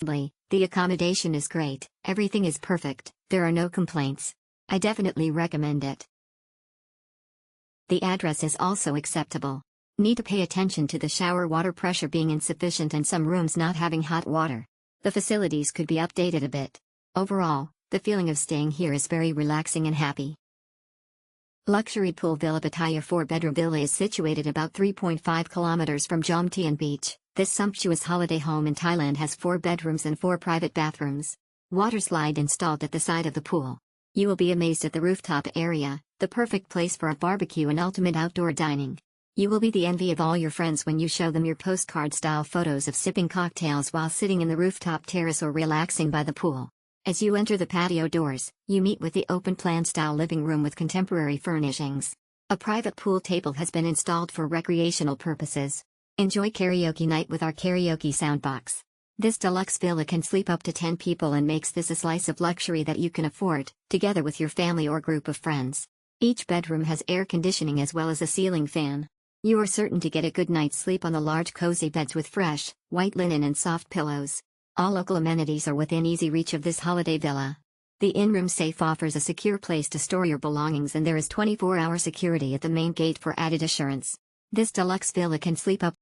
Importantly, the accommodation is great, everything is perfect, there are no complaints. I definitely recommend it. The address is also acceptable. Need to pay attention to the shower water pressure being insufficient and some rooms not having hot water. The facilities could be updated a bit. Overall, the feeling of staying here is very relaxing and happy. Luxury Pool Villa Pattaya 4-bedroom villa is situated about 3.5 kilometers from Jomtien Beach. This sumptuous holiday home in Thailand has 4 bedrooms and 4 private bathrooms. Waterslide installed at the side of the pool. You will be amazed at the rooftop area, the perfect place for a barbecue and ultimate outdoor dining. You will be the envy of all your friends when you show them your postcard-style photos of sipping cocktails while sitting in the rooftop terrace or relaxing by the pool. As you enter the patio doors, you meet with the open-plan style living room with contemporary furnishings. A private pool table has been installed for recreational purposes. Enjoy karaoke night with our karaoke soundbox. This deluxe villa can sleep up to 10 people and makes this a slice of luxury that you can afford, together with your family or group of friends. Each bedroom has air conditioning as well as a ceiling fan. You are certain to get a good night's sleep on the large cozy beds with fresh, white linen and soft pillows. All local amenities are within easy reach of this holiday villa. The in-room safe offers a secure place to store your belongings and there is 24-hour security at the main gate for added assurance. This deluxe villa can sleep up